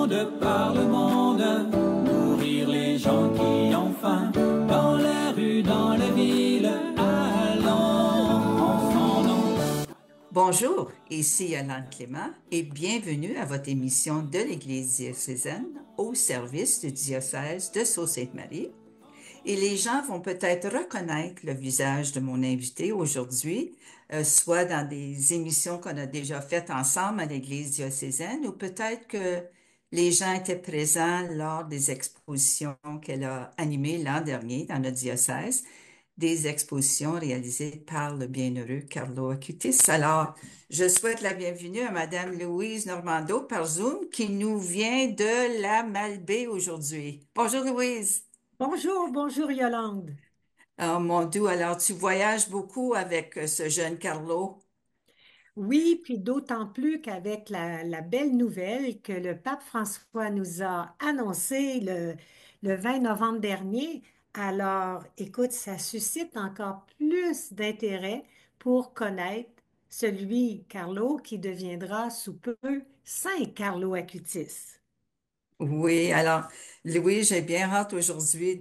par le monde, nourrir les gens qui ont faim, dans les rues, dans les villes, allons en son nom. Bonjour, ici Yolande Clément et bienvenue à votre émission de l'Église diocésaine au service du diocèse de Sault-Sainte-Marie. Et les gens vont peut-être reconnaître le visage de mon invité aujourd'hui, soit dans des émissions qu'on a déjà faites ensemble à l'Église diocésaine, ou peut-être que les gens étaient présents lors des expositions qu'elle a animées l'an dernier dans notre diocèse, des expositions réalisées par le bienheureux Carlo Acutis. Alors, je souhaite la bienvenue à Madame Louise Normando par Zoom qui nous vient de la Malbaie aujourd'hui. Bonjour Louise. Bonjour, bonjour Yolande. Oh mon Dieu, alors tu voyages beaucoup avec ce jeune Carlo. Oui, puis d'autant plus qu'avec la belle nouvelle que le pape François nous a annoncée le 20 novembre dernier, alors écoute, ça suscite encore plus d'intérêt pour connaître celui, Carlo, qui deviendra sous peu Saint Carlo Acutis. Oui, alors Louise, j'ai bien hâte aujourd'hui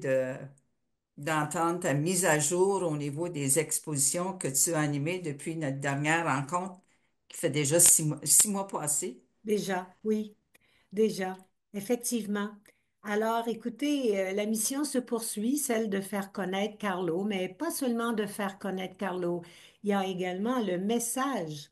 d'entendre ta mise à jour au niveau des expositions que tu as animées depuis notre dernière rencontre qui fait déjà 6 mois passés. Déjà, oui. Déjà, effectivement. Alors, écoutez, la mission se poursuit, celle de faire connaître Carlo, mais pas seulement de faire connaître Carlo. Il y a également le message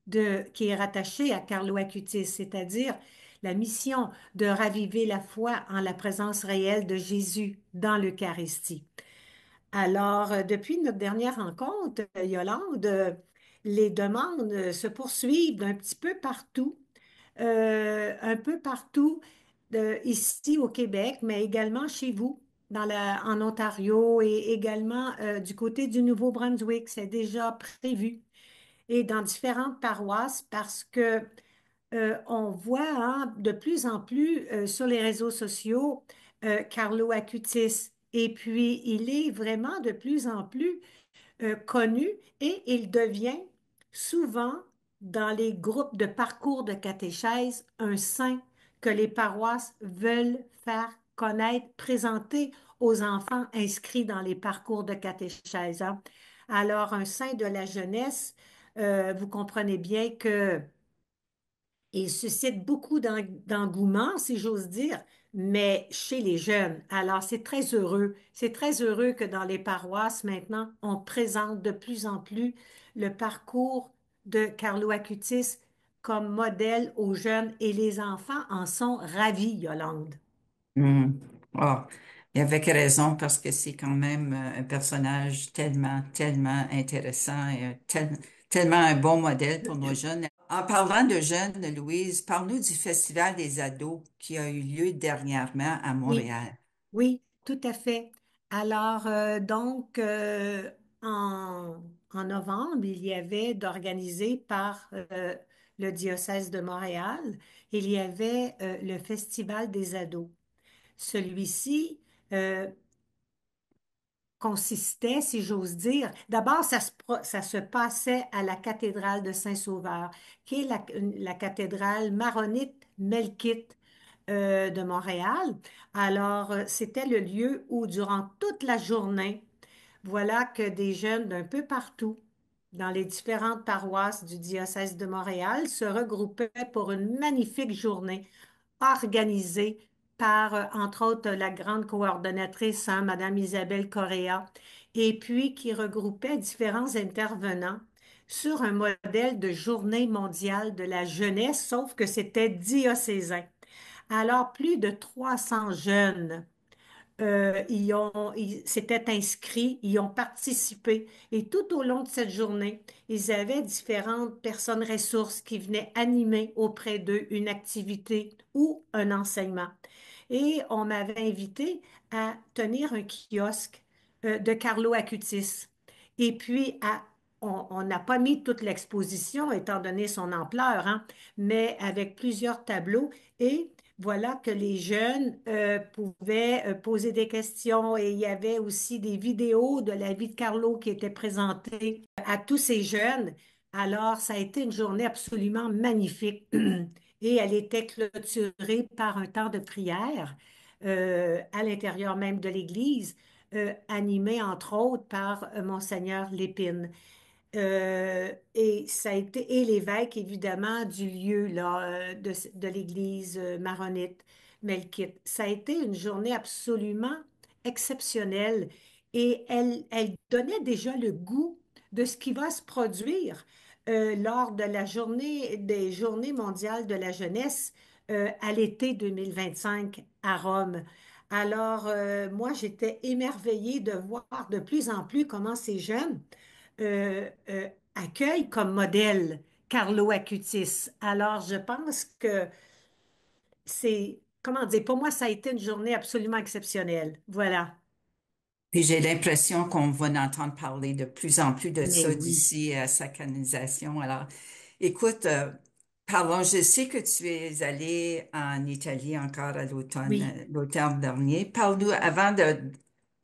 qui est rattaché à Carlo Acutis, c'est-à-dire la mission de raviver la foi en la présence réelle de Jésus dans l'Eucharistie. Alors, depuis notre dernière rencontre, Yolande, les demandes se poursuivent un petit peu partout un peu partout ici au Québec, mais également chez vous, en Ontario et également du côté du Nouveau-Brunswick. C'est déjà prévu et dans différentes paroisses parce que on voit hein, de plus en plus sur les réseaux sociaux Carlo Acutis. Et puis, il est vraiment de plus en plus connu et il devient souvent dans les groupes de parcours de catéchèse un saint que les paroisses veulent faire connaître, présenter aux enfants inscrits dans les parcours de catéchèse. Hein. Alors, un saint de la jeunesse, vous comprenez bien que il suscite beaucoup d'engouement, si j'ose dire, mais chez les jeunes. Alors, c'est très heureux. C'est très heureux que dans les paroisses, maintenant, on présente de plus en plus le parcours de Carlo Acutis comme modèle aux jeunes et les enfants en sont ravis, Yolande. Hmm. Ah, et avec raison, parce que c'est quand même un personnage tellement, tellement intéressant et tellement un bon modèle pour nos jeunes. En parlant de jeunes, Louise, parle-nous du Festival des ados qui a eu lieu dernièrement à Oui. Montréal. Oui, tout à fait. Alors, en, en novembre, il y avait d'organiser par le diocèse de Montréal, il y avait le Festival des ados. Celui-ci consistait, si j'ose dire, d'abord, ça se passait à la cathédrale de Saint-Sauveur, qui est la cathédrale maronite melkite de Montréal. Alors, c'était le lieu où, durant toute la journée, voilà que des jeunes d'un peu partout, dans les différentes paroisses du diocèse de Montréal, se regroupaient pour une magnifique journée organisée par, entre autres, la grande coordonnatrice, hein, Madame Isabelle Correa, et puis qui regroupait différents intervenants sur un modèle de journée mondiale de la jeunesse, sauf que c'était diocésain. Alors, plus de 300 jeunes ils s'étaient inscrits, ils ont participé et tout au long de cette journée, ils avaient différentes personnes ressources qui venaient animer auprès d'eux une activité ou un enseignement. Et on m'avait invité à tenir un kiosque de Carlo Acutis. Et puis, on n'a pas mis toute l'exposition étant donné son ampleur, hein, mais avec plusieurs tableaux et voilà que les jeunes pouvaient poser des questions et il y avait aussi des vidéos de la vie de Carlo qui étaient présentées à tous ces jeunes. Alors, ça a été une journée absolument magnifique et elle était clôturée par un temps de prière à l'intérieur même de l'église, animé entre autres par Monseigneur Lépine. Et ça a été, et l'évêque, évidemment, du lieu là, de l'église maronite melkite. Ça a été une journée absolument exceptionnelle et elle donnait déjà le goût de ce qui va se produire lors de la journée des Journées mondiales de la jeunesse à l'été 2025 à Rome. Alors, moi, j'étais émerveillée de voir de plus en plus comment ces jeunes accueille comme modèle Carlo Acutis. Alors, je pense que c'est, comment dire, pour moi, ça a été une journée absolument exceptionnelle. Voilà. Et j'ai l'impression qu'on va en entendre parler de plus en plus de Mais ça oui, d'ici à sa canonisation. Alors, écoute, parlons, je sais que tu es allé en Italie encore à l'automne, oui. l'automne dernier. Parle-nous,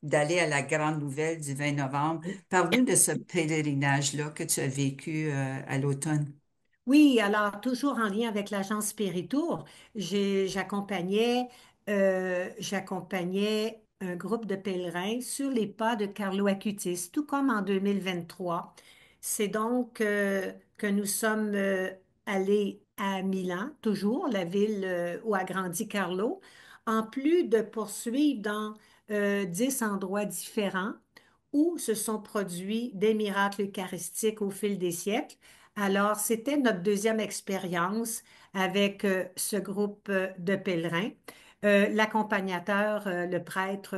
d'aller à la grande nouvelle du 20 novembre, parle-nous de ce pèlerinage-là que tu as vécu, à l'automne. Oui, alors toujours en lien avec l'agence Spiritour, j'accompagnais un groupe de pèlerins sur les pas de Carlo Acutis, tout comme en 2023. C'est donc que nous sommes allés à Milan, toujours la ville où a grandi Carlo, en plus de poursuivre dans 10 endroits différents où se sont produits des miracles eucharistiques au fil des siècles. Alors, c'était notre deuxième expérience avec ce groupe de pèlerins. L'accompagnateur, le prêtre,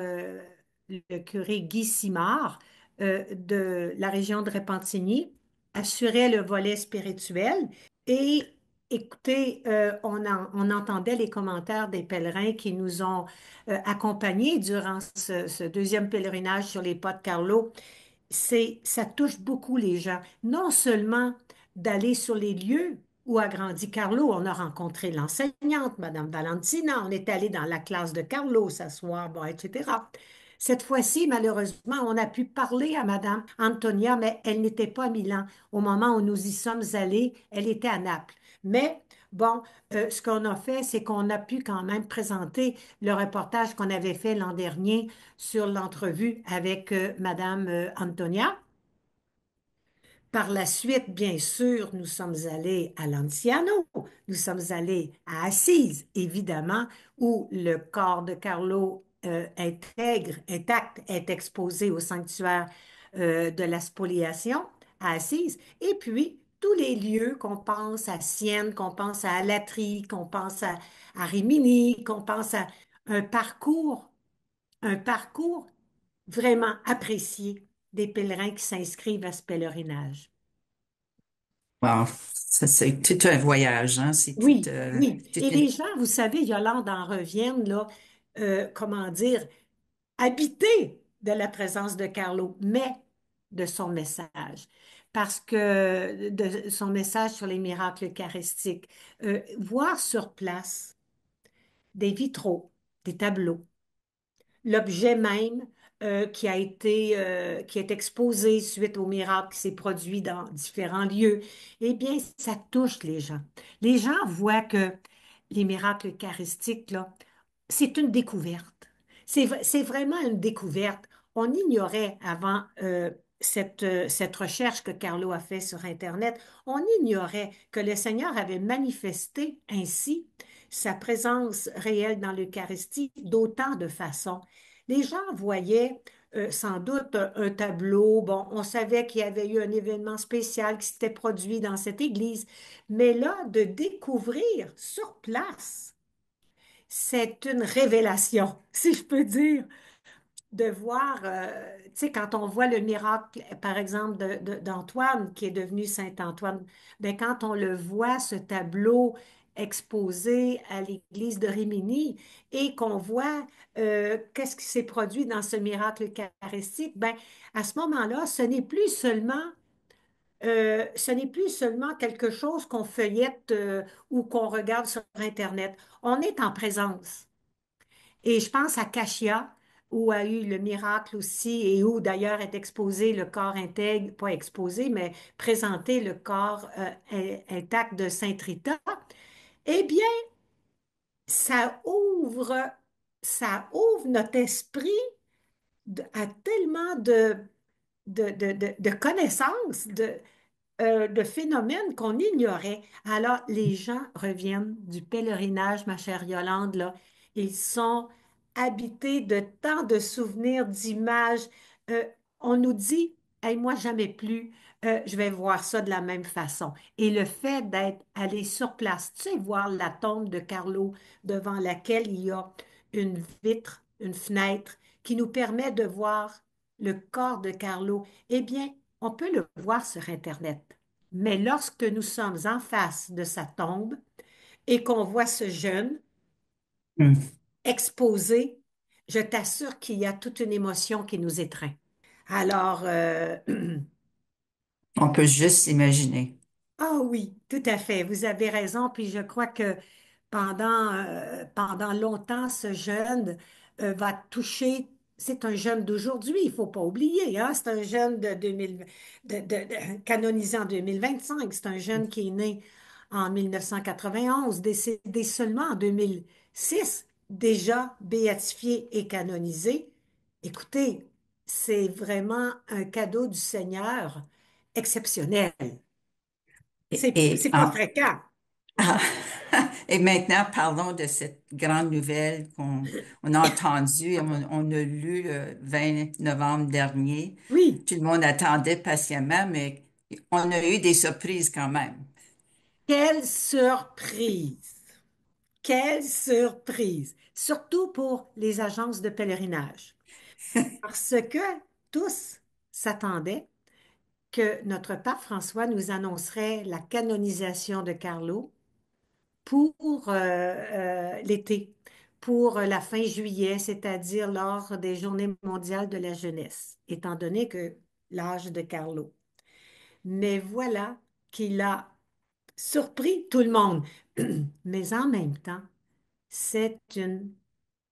le curé Guy Simard de la région de Repentigny assurait le volet spirituel et écoutez, on entendait les commentaires des pèlerins qui nous ont accompagnés durant ce deuxième pèlerinage sur les pas de Carlo. Ça touche beaucoup les gens. Non seulement d'aller sur les lieux où a grandi Carlo, on a rencontré l'enseignante, Madame Valentina, on est allé dans la classe de Carlo s'asseoir, bon, etc. Cette fois-ci, malheureusement, on a pu parler à Madame Antonia, mais elle n'était pas à Milan. Au moment où nous y sommes allés, elle était à Naples. Mais bon, ce qu'on a fait, c'est qu'on a pu quand même présenter le reportage qu'on avait fait l'an dernier sur l'entrevue avec Madame Antonia. Par la suite, bien sûr, nous sommes allés à Lanciano, nous sommes allés à Assise, évidemment, où le corps de Carlo intègre, intact, est exposé au sanctuaire de la spoliation à Assise. Et puis, tous les lieux qu'on pense à Sienne, qu'on pense à Alatri, qu'on pense à Rimini, qu'on pense à un parcours, un parcours vraiment apprécié des pèlerins qui s'inscrivent à ce pèlerinage. Wow, ça, c'est tout un voyage, hein? C'est Oui, oui. Et toute une... les gens, vous savez, Yolande, en reviennent, là, comment dire, habités de la présence de Carlo, mais de son message. Parce que de son message sur les miracles eucharistiques, voir sur place des vitraux, des tableaux, l'objet même qui est exposé suite au miracle qui s'est produit dans différents lieux, eh bien, ça touche les gens. Les gens voient que les miracles eucharistiques, là, c'est une découverte. C'est vraiment une découverte. On ignorait avant cette recherche que Carlo a fait sur Internet, on ignorait que le Seigneur avait manifesté ainsi sa présence réelle dans l'Eucharistie d'autant de façons. Les gens voyaient sans doute un tableau. Bon, on savait qu'il y avait eu un événement spécial qui s'était produit dans cette église, mais là, de découvrir sur place, c'est une révélation, si je peux dire, de voir, tu sais, quand on voit le miracle, par exemple, d'Antoine, qui est devenu Saint-Antoine, ben, quand on le voit, ce tableau exposé à l'église de Rimini, et qu'on voit qu'est-ce qui s'est produit dans ce miracle eucharistique, ben, à ce moment-là, ce n'est plus seulement quelque chose qu'on feuillette ou qu'on regarde sur Internet. On est en présence. Et je pense à Cachia, où a eu le miracle aussi et où d'ailleurs est exposé le corps intègre, pas exposé, mais présenté le corps intact de Sainte Rita, eh bien, ça ouvre, ça ouvre notre esprit à tellement de connaissances, de phénomènes qu'on ignorait. Alors, les gens reviennent du pèlerinage, ma chère Yolande, là. Ils sont habités de tant de souvenirs, d'images. Euh, on nous dit, hey, moi, jamais plus, je vais voir ça de la même façon. Et le fait d'être allé sur place, tu sais, voir la tombe de Carlo devant laquelle il y a une vitre, une fenêtre qui nous permet de voir le corps de Carlo, eh bien, on peut le voir sur Internet. Mais lorsque nous sommes en face de sa tombe et qu'on voit ce jeune Hmm. exposé, je t'assure qu'il y a toute une émotion qui nous étreint. Alors, On peut juste imaginer. ah oui, tout à fait, vous avez raison. Puis je crois que pendant longtemps, ce jeune va toucher, c'est un jeune d'aujourd'hui, il faut pas oublier, hein, c'est un jeune de 2000, canonisé en 2025, c'est un jeune qui est né en 1991, décédé seulement en 2006, déjà béatifié et canonisé. Écoutez, c'est vraiment un cadeau du Seigneur exceptionnel. C'est pas fréquent. Ah, et maintenant, parlons de cette grande nouvelle qu'on a entendue, on a lu le 20 novembre dernier. Oui, Tout le monde attendait patiemment, mais on a eu des surprises quand même. quelle surprise! Quelle surprise! Surtout pour les agences de pèlerinage. Parce que tous s'attendaient que notre pape François nous annoncerait la canonisation de Carlo pour l'été, pour la fin juillet, c'est-à-dire lors des Journées mondiales de la jeunesse, étant donné que l'âge de Carlo. Mais voilà qu'il a surpris tout le monde. Mais en même temps, c'est une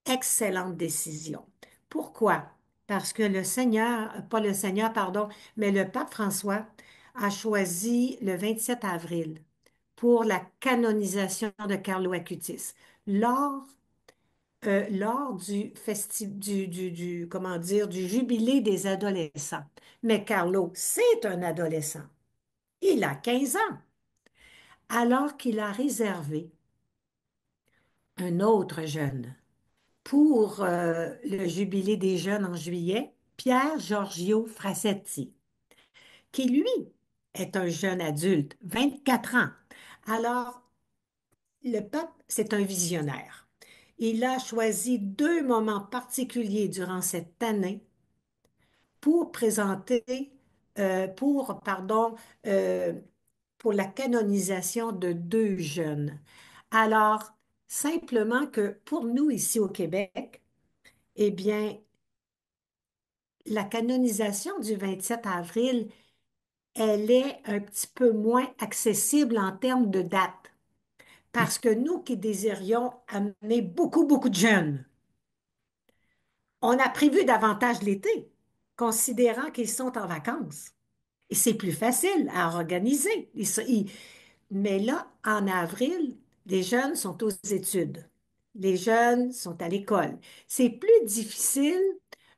excellente décision. Pourquoi? Parce que le Seigneur, pas le Seigneur, pardon, mais le pape François a choisi le 27 avril pour la canonisation de Carlo Acutis. Lors, lors comment dire, du jubilé des adolescents. Mais Carlo, c'est un adolescent. Il a 15 ans. Alors qu'il a réservé un autre jeune pour le jubilé des jeunes en juillet, Pierre Giorgio Frasetti, qui lui est un jeune adulte, 24 ans. Alors, le pape, c'est un visionnaire. Il a choisi deux moments particuliers durant cette année pour présenter, pardon, euh, pour la canonisation de deux jeunes. Alors, simplement que pour nous ici au Québec, eh bien, la canonisation du 27 avril, elle est un petit peu moins accessible en termes de date, parce que nous qui désirions amener beaucoup, beaucoup de jeunes, on a prévu davantage l'été, considérant qu'ils sont en vacances. Et c'est plus facile à organiser. Mais là, en avril, les jeunes sont aux études. Les jeunes sont à l'école. C'est plus difficile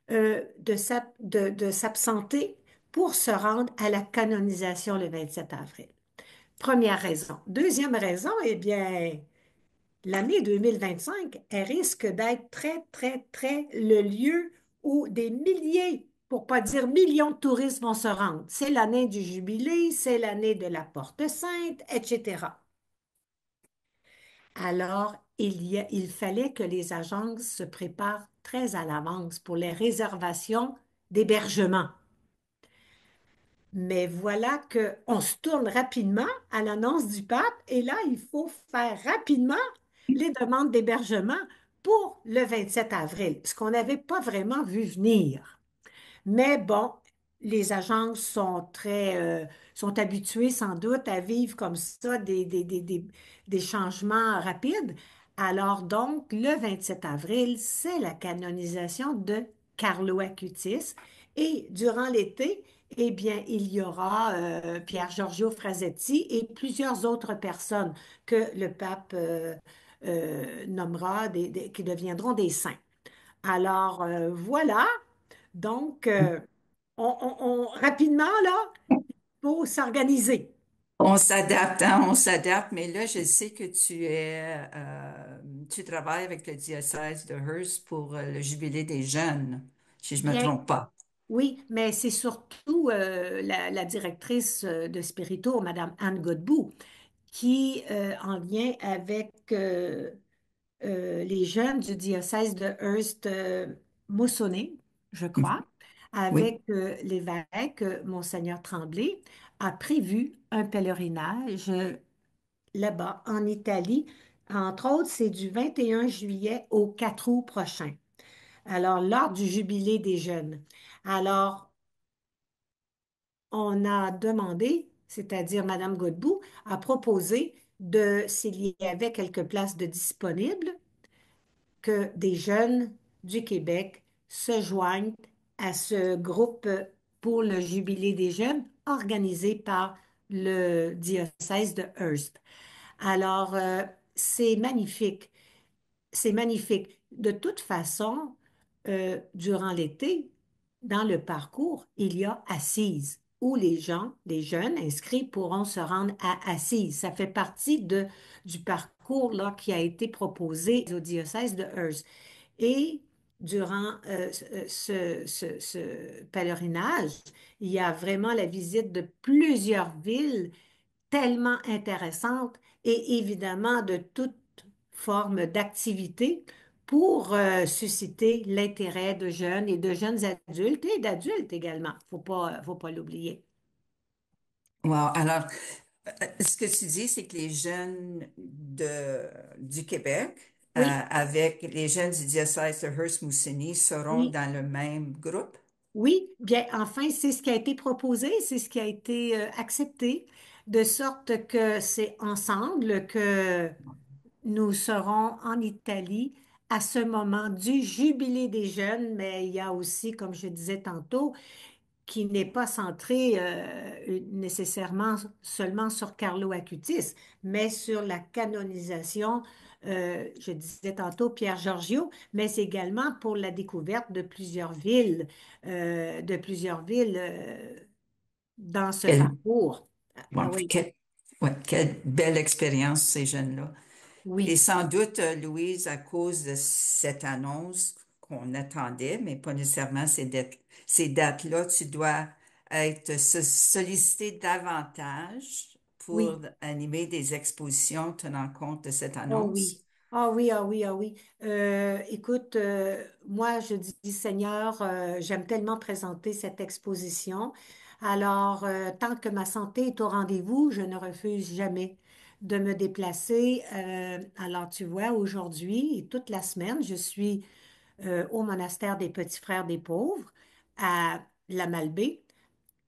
de s'absenter pour se rendre à la canonisation le 27 avril. Première raison. Deuxième raison, eh bien, l'année 2025, elle risque d'être très, très, très le lieu où des milliers, pour pas dire millions de touristes vont se rendre. C'est l'année du jubilé, c'est l'année de la Porte Sainte, etc. Alors, il fallait que les agences se préparent très à l'avance pour les réservations d'hébergement. Mais voilà qu'on se tourne rapidement à l'annonce du pape et là, il faut faire rapidement les demandes d'hébergement pour le 27 avril, ce qu'on n'avait pas vraiment vu venir. Mais bon, les agences sont habituées sans doute à vivre comme ça des changements rapides. Alors donc, le 27 avril, c'est la canonisation de Carlo Acutis. Et durant l'été, eh bien, il y aura Pierre Giorgio Frasetti et plusieurs autres personnes que le pape nommera, qui deviendront des saints. Alors voilà, donc rapidement là, il faut s'organiser. On s'adapte, hein, on s'adapte, mais là, je sais que tu travailles avec le diocèse de Hearst pour le jubilé des jeunes, si je me Bien, trompe pas. oui, mais c'est surtout la directrice de Spirito, Madame Anne Godbout, qui, en lien avec les jeunes du diocèse de Hearst, Mossonnet, je crois, Mhm. Oui. avec l'évêque, Monseigneur Tremblay, a prévu un pèlerinage là-bas, en Italie. Entre autres, c'est du 21 juillet au 4 août prochain. Alors, lors du jubilé des jeunes. Alors, on a demandé, c'est-à-dire Madame Godbout, a proposé de, s'il y avait quelques places de disponibles, que des jeunes du Québec se joignent à ce groupe pour le Jubilé des jeunes organisé par le diocèse de Hearst. Alors, c'est magnifique. C'est magnifique. De toute façon, durant l'été, dans le parcours, il y a Assise, où les gens, les jeunes inscrits pourront se rendre à Assise. Ça fait partie du parcours là, qui a été proposé au diocèse de Hearst. Et durant ce pèlerinage, il y a vraiment la visite de plusieurs villes tellement intéressantes et évidemment de toute forme d'activité pour susciter l'intérêt de jeunes et de jeunes adultes et d'adultes également. Faut pas l'oublier. Wow. Alors, ce que tu dis, c'est que les jeunes du Québec, Oui, avec les jeunes du diocèse de Hearst-Moussigny, seront oui, dans le même groupe? oui. Bien, enfin, c'est ce qui a été proposé, c'est ce qui a été accepté, de sorte que c'est ensemble que nous serons en Italie à ce moment du jubilé des jeunes, mais il y a aussi, comme je disais tantôt, qui n'est pas centré nécessairement seulement sur Carlo Acutis, mais sur la canonisation, je disais tantôt Pierre Giorgio, mais c'est également pour la découverte de plusieurs villes dans ce Quelle, parcours. ouais, Ah oui, quelle belle expérience, ces jeunes-là. Et oui, sans doute, Louise, à cause de cette annonce qu'on attendait, mais pas nécessairement ces dates-là, tu dois être sollicité davantage pour oui. animer des expositions tenant compte de cette Oh oui. annonce. Ah oui, ah oui, ah oui. Écoute, moi, je dis, Seigneur, j'aime tellement présenter cette exposition. Alors, tant que ma santé est au rendez-vous, je ne refuse jamais de me déplacer. Alors, tu vois, aujourd'hui et toute la semaine, je suis au monastère des Petits Frères des Pauvres à La Malbaie.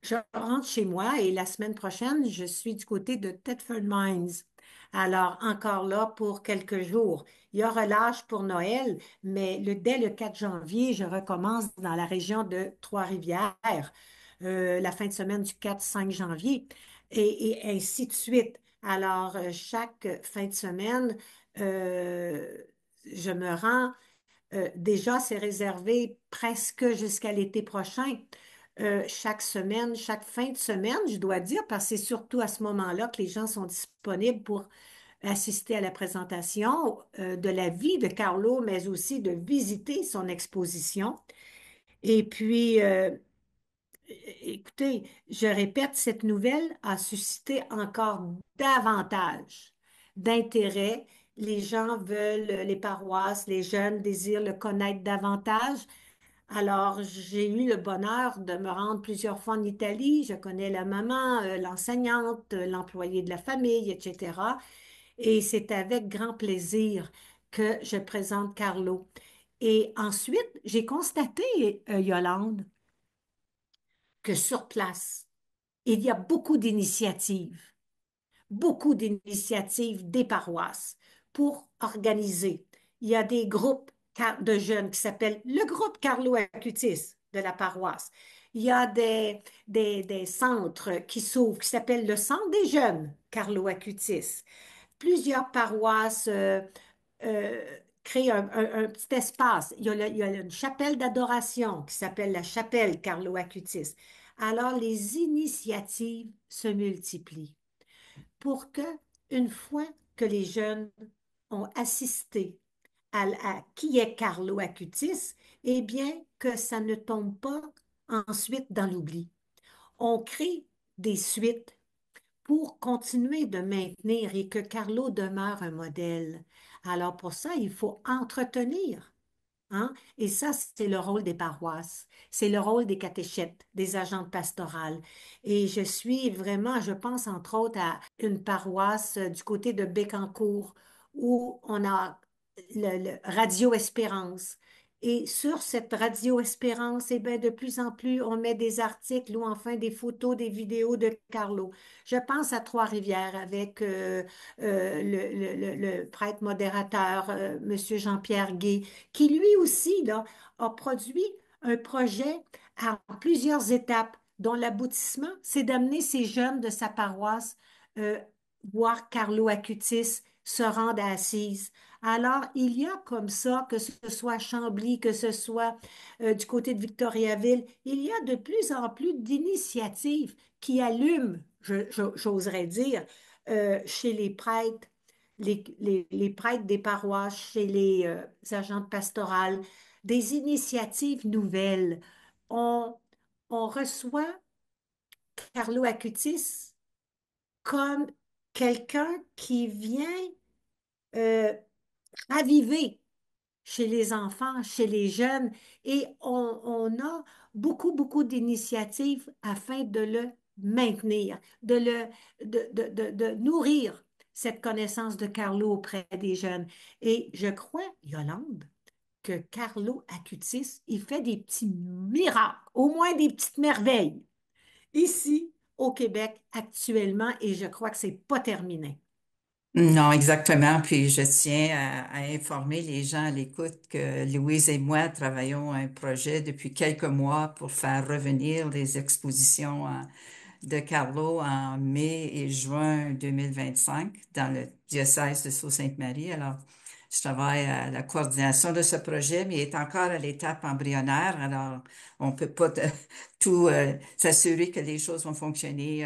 Je rentre chez moi et la semaine prochaine, je suis du côté de Thetford Mines. Alors, encore là pour quelques jours. Il y a relâche pour Noël, mais dès le 4 janvier, je recommence dans la région de Trois-Rivières, la fin de semaine du 4-5 janvier, et ainsi de suite. Alors, chaque fin de semaine, euh, je me rends déjà, c'est réservé presque jusqu'à l'été prochain. Chaque semaine, chaque fin de semaine, je dois dire, parce que c'est surtout à ce moment-là que les gens sont disponibles pour assister à la présentation de la vie de Carlo, mais aussi de visiter son exposition. Et puis, écoutez, je répète, cette nouvelle a suscité encore davantage d'intérêt. Les gens veulent, les paroisses, les jeunes désirent le connaître davantage. Alors, j'ai eu le bonheur de me rendre plusieurs fois en Italie. Je connais la maman, l'enseignante, l'employé de la famille, etc. Et c'est avec grand plaisir que je présente Carlo. Et ensuite, j'ai constaté, Yolande, que sur place, il y a beaucoup d'initiatives des paroisses pour organiser. Il y a des groupes de jeunes qui s'appellent le groupe Carlo Acutis de la paroisse. Il y a des centres qui s'ouvrent, qui s'appellent le Centre des jeunes Carlo Acutis. Plusieurs paroisses euh, créent un petit espace. Il y a une chapelle d'adoration qui s'appelle la chapelle Carlo Acutis. Alors, les initiatives se multiplient pour que, une fois que les jeunes ont assisté à qui est Carlo Acutis, eh bien, que ça ne tombe pas ensuite dans l'oubli. On crée des suites pour continuer de maintenir et que Carlo demeure un modèle. Alors pour ça, il faut entretenir. Hein? Et ça, c'est le rôle des paroisses, c'est le rôle des catéchètes, des agentes pastorales. Et je suis vraiment, je pense entre autres à une paroisse du côté de Bécancour où on a le Radio Espérance. Et sur cette Radio Espérance, eh bien, de plus en plus, on met des articles ou enfin des photos, des vidéos de Carlo. Je pense à Trois-Rivières avec le prêtre modérateur, Monsieur Jean-Pierre Gué, qui lui aussi là, a produit un projet à plusieurs étapes, dont l'aboutissement, c'est d'amener ces jeunes de sa paroisse euh, voir Carlo Acutis se rendre à Assise. Alors, il y a comme ça, que ce soit à Chambly, que ce soit du côté de Victoriaville, il y a de plus en plus d'initiatives qui allument, j'oserais dire, chez les prêtres, les prêtres des paroisses, chez les agentes pastorales, des initiatives nouvelles. On, on reçoit Carlo Acutis comme quelqu'un qui vient euh, raviver chez les enfants, chez les jeunes, et on a beaucoup, beaucoup d'initiatives afin de le maintenir, de nourrir cette connaissance de Carlo auprès des jeunes. Et je crois, Yolande, que Carlo Acutis, il fait des petits miracles, au moins des petites merveilles, ici au Québec actuellement, et je crois que c'est pas terminé. Non, exactement. Puis je tiens à informer les gens à l'écoute que Louise et moi travaillons à un projet depuis quelques mois pour faire revenir les expositions de Carlo en mai et juin 2025 dans le diocèse de Sault-Sainte-Marie. Alors, je travaille à la coordination de ce projet, mais il est encore à l'étape embryonnaire. Alors, on peut pas tout s'assurer que les choses vont fonctionner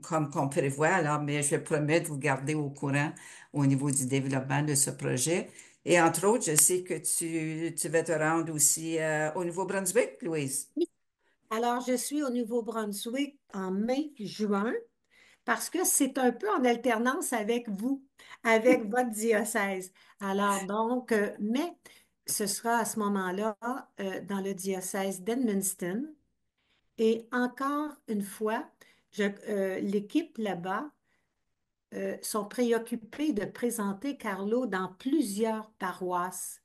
comme qu'on prévoit. Alors, mais je promets de vous garder au courant au niveau du développement de ce projet. Et entre autres, je sais que tu vas te rendre aussi au Nouveau-Brunswick, Louise. Alors, je suis au Nouveau-Brunswick en mai, juin, parce que c'est un peu en alternance avec vous, avec votre diocèse. Alors, donc, mais ce sera à ce moment-là dans le diocèse d'Edmundston. Et encore une fois, l'équipe là-bas sont préoccupés de présenter Carlo dans plusieurs paroisses,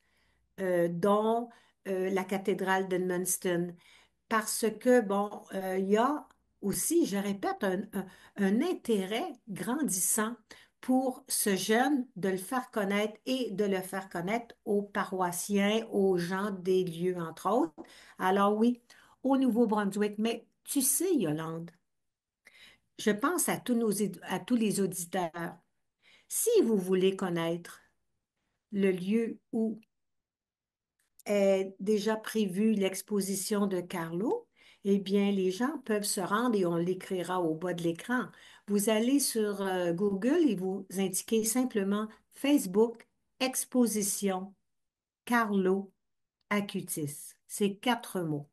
dont la cathédrale d'Edmundston. Parce que, bon, il y a aussi, je répète, un intérêt grandissant pour ce jeune de le faire connaître et de le faire connaître aux paroissiens, aux gens des lieux, entre autres. Alors oui, au Nouveau-Brunswick, mais tu sais, Yolande, je pense à à tous les auditeurs. Si vous voulez connaître le lieu où est déjà prévue l'exposition de Carlo, eh bien, les gens peuvent se rendre et on l'écrira au bas de l'écran. Vous allez sur Google et vous indiquez simplement Facebook Exposition Carlo Acutis. C'est quatre mots.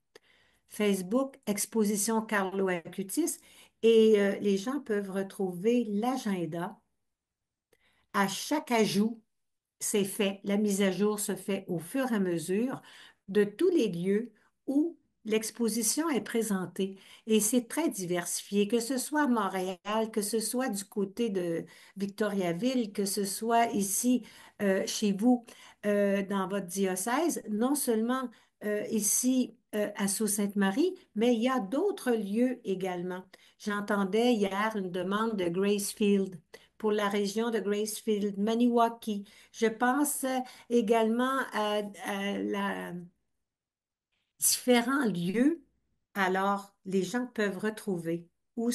Facebook Exposition Carlo Acutis et les gens peuvent retrouver l'agenda à chaque ajout. C'est fait, la mise à jour se fait au fur et à mesure de tous les lieux où l'exposition est présentée. Et c'est très diversifié, que ce soit à Montréal, que ce soit du côté de Victoriaville, que ce soit ici chez vous dans votre diocèse, non seulement ici à Sault-Sainte-Marie, mais il y a d'autres lieux également. J'entendais hier une demande de Gracefield pour la région de Gracefield, Maniwaki. Je pense également à différents lieux. Alors, les gens peuvent retrouver où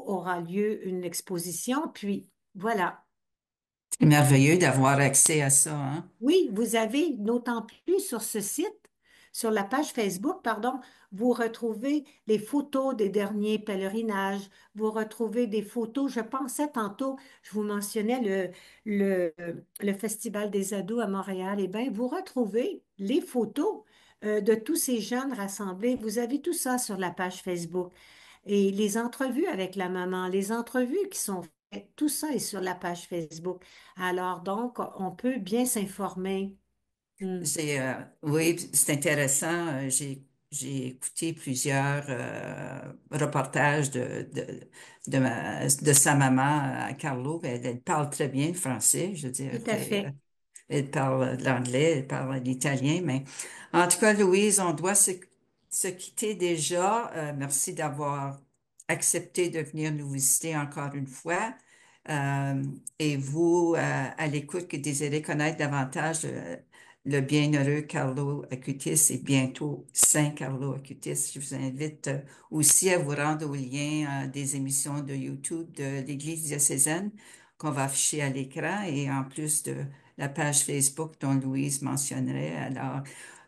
aura lieu une exposition. Puis, voilà. C'est merveilleux d'avoir accès à ça, hein? Oui, vous avez d'autant plus sur ce site, sur la page Facebook, pardon, vous retrouvez les photos des derniers pèlerinages, vous retrouvez des photos, je pensais tantôt, je vous mentionnais le Festival des ados à Montréal, eh bien, vous retrouvez les photos de tous ces jeunes rassemblés, vous avez tout ça sur la page Facebook. Et les entrevues avec la maman, les entrevues qui sont faites, tout ça est sur la page Facebook. Alors donc, on peut bien s'informer. Hmm. Oui, c'est intéressant. J'ai écouté plusieurs reportages de sa maman, Carlo. Elle parle très bien le français. Je veux dire, Tout à fait. elle parle l'anglais, elle parle l'italien. Mais en tout cas, Louise, on doit se quitter déjà. Merci d'avoir accepté de venir nous visiter encore une fois. Euh, et vous, à l'écoute, qui désirez connaître davantage le bienheureux Carlo Acutis et bientôt Saint Carlo Acutis, je vous invite aussi à vous rendre au lien des émissions de YouTube de l'Église diocésaine qu'on va afficher à l'écran et en plus de la page Facebook dont Louise mentionnerait. Alors,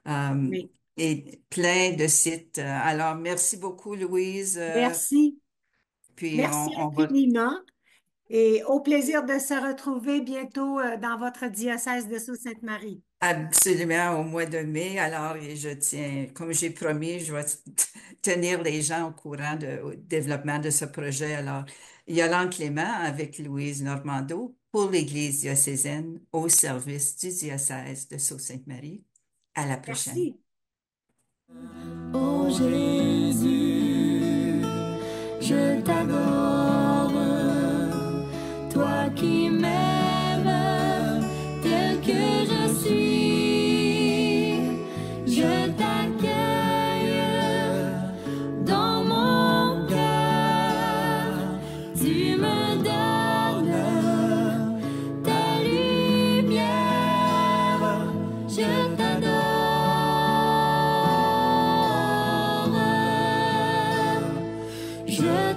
euh, Oui. et plein de sites. Alors, merci beaucoup, Louise. Merci. Puis Merci on va infiniment et au plaisir de se retrouver bientôt dans votre diocèse de Sault-Sainte-Marie. absolument au mois de mai. Alors, et je tiens, comme j'ai promis, je vais tenir les gens au courant au développement de ce projet. Alors, Yolande Clément avec Louise Normando pour l'Église diocésaine au service du diocèse de Sault-Sainte-Marie. À la prochaine. Merci. Ô Jésus, je t'adore, toi qui m'aimes tel que je suis, je t'accueille dans mon cœur, tu me donnes ta lumière, je t'adore. Je